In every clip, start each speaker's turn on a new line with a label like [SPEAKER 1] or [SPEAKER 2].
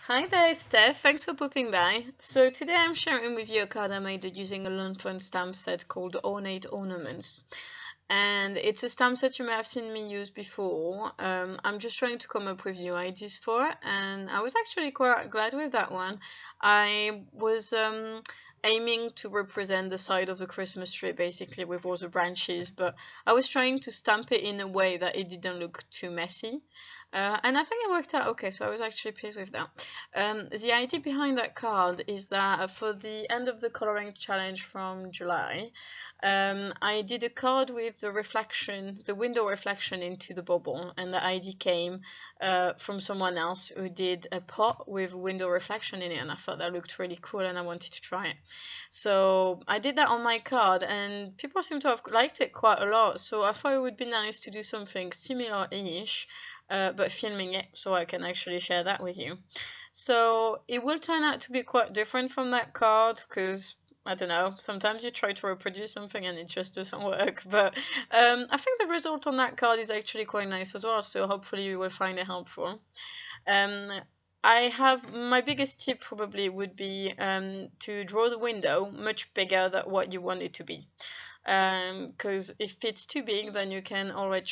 [SPEAKER 1] Hi there, it's Steph. Thanks for popping by. So today I'm sharing with you a card I made using a Lawn Fawn stamp set called Ornate Ornements. And it's a stamp set you may have seen me use before. I'm just trying to come up with new ideas for it, and I was actually quite glad with that one. I was aiming to represent the side of the Christmas tree basically with all the branches, but I was trying to stamp it in a way that it didn't look too messy. And I think it worked out okay, so I was actually pleased with that. The idea behind that card is that for the end of the coloring challenge from July, I did a card with the reflection, the window reflection into the bubble, and the idea came from someone else who did a pot with window reflection in it, and I thought that looked really cool, and I wanted to try it. So I did that on my card, and people seem to have liked it quite a lot. So I thought it would be nice to do something similar-ish, but filming it so I can actually share that with you. So it will turn out to be quite different from that card because I don't know, sometimes you try to reproduce something and it just doesn't work. But I think the result on that card is actually quite nice as well, so hopefully you will find it helpful. I have my biggest tip probably would be to draw the window much bigger than what you want it to be. Because if it's too big, then you can already,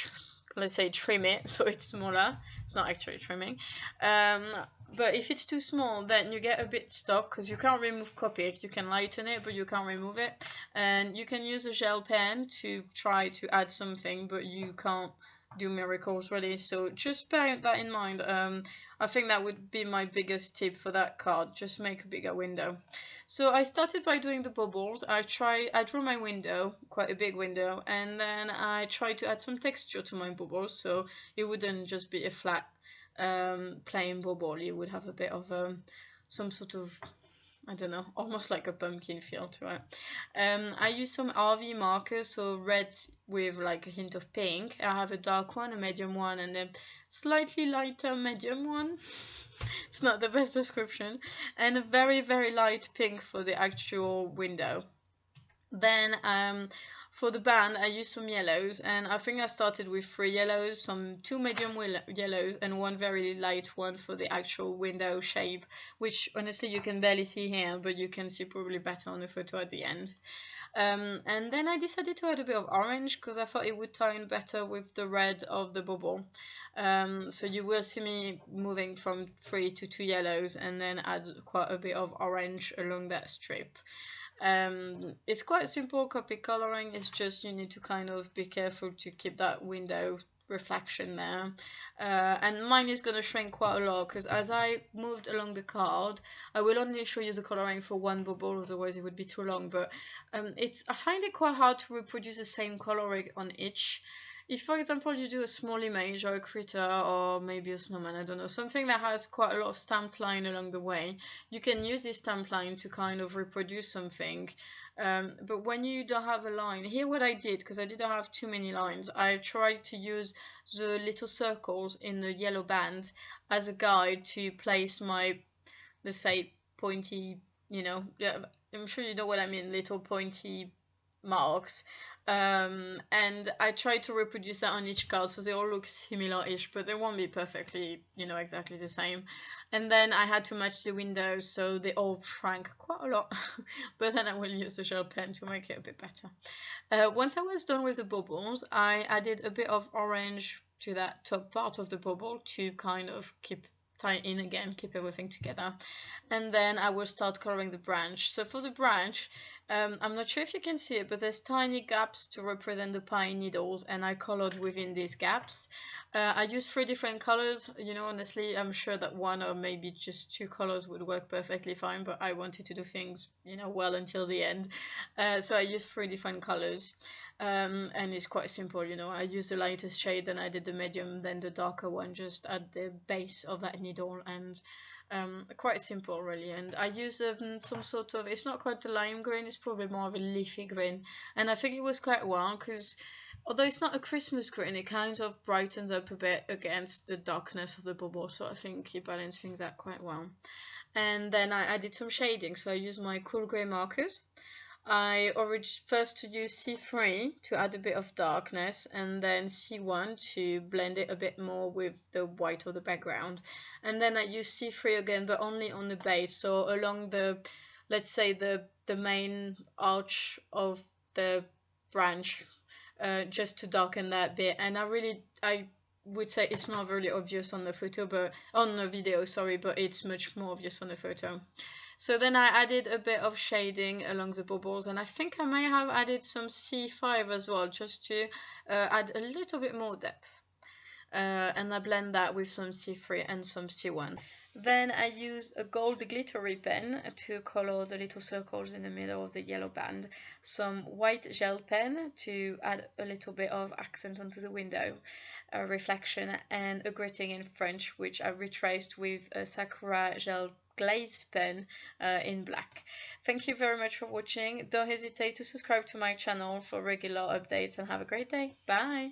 [SPEAKER 1] let's say, trim it so it's smaller. It's not actually trimming. But if it's too small, then you get a bit stuck because you can't remove Copic. You can lighten it, but you can't remove it. And you can use a gel pen to try to add something, but you can't do miracles really. So just bear that in mind. I think that would be my biggest tip for that card. Just make a bigger window. So I started by doing the bubbles. I drew my window, quite a big window, and then I tried to add some texture to my bubbles, so it wouldn't just be a flat plain bubble. You would have a bit of some sort of, I don't know, almost like a pumpkin feel to it. I use some RV markers, so red with like a hint of pink. I have a dark one, a medium one, and a slightly lighter medium one. It's not the best description. And a very, very light pink for the actual window. Then for the band, I used some yellows, and I think I started with 3 yellows, two medium yellows, and one very light one for the actual window shape, which honestly you can barely see here, but you can see probably better on the photo at the end. And then I decided to add a bit of orange because I thought it would tie in better with the red of the bubble. So you will see me moving from 3 to 2 yellows and then add quite a bit of orange along that strip. It's quite simple copy coloring. It's just you need to kind of be careful to keep that window reflection there, and mine is going to shrink quite a lot because as I moved along the card, I will only show you the coloring for one bubble, otherwise it would be too long. But I find it quite hard to reproduce the same coloring on each. If, for example, you do a small image or a critter or maybe a snowman, I don't know, something that has quite a lot of stamped line along the way, you can use this stamp line to kind of reproduce something. But when you don't have a line, here what I did, because I didn't have too many lines, I tried to use the little circles in the yellow band as a guide to place my, let's say, pointy, yeah, I'm sure you know what I mean, little pointy marks. And I tried to reproduce that on each card so they all look similar-ish, but they won't be perfectly, exactly the same. And then I had to match the windows so they all shrank quite a lot, but then I will use the gel pen to make it a bit better. Once I was done with the bubbles, I added a bit of orange to that top part of the bubble to kind of tie in again, keep everything together. And then I will start coloring the branch. So for the branch, I'm not sure if you can see it, but there's tiny gaps to represent the pine needles, and I colored within these gaps. I used 3 different colors. Honestly, I'm sure that one or maybe just 2 colors would work perfectly fine, but I wanted to do things, well until the end. So I used 3 different colors. And it's quite simple, I used the lightest shade, then I did the medium, then the darker one just at the base of that needle, and quite simple really. And I use some sort of, it's not quite a lime green, it's probably more of a leafy green, and I think it was quite well because although it's not a Christmas green, it kind of brightens up a bit against the darkness of the bubble, so I think it balanced things out quite well. And then I did some shading, so I used my cool grey markers. I first to use C3 to add a bit of darkness, and then C1 to blend it a bit more with the white of the background. And then I use C3 again, but only on the base, so along the, let's say the main arch of the branch, just to darken that bit. And I would say it's not really obvious on the photo, but on the video, sorry, but it's much more obvious on the photo. So then I added a bit of shading along the bubbles, and I think I may have added some C5 as well, just to add a little bit more depth. And I blend that with some C3 and some C1. Then I used a gold glittery pen to color the little circles in the middle of the yellow band, some white gel pen to add a little bit of accent onto the window, a reflection, and a greeting in French, which I retraced with a Sakura gel glaze pen in black. Thank you very much for watching. Don't hesitate to subscribe to my channel for regular updates, and have a great day. Bye!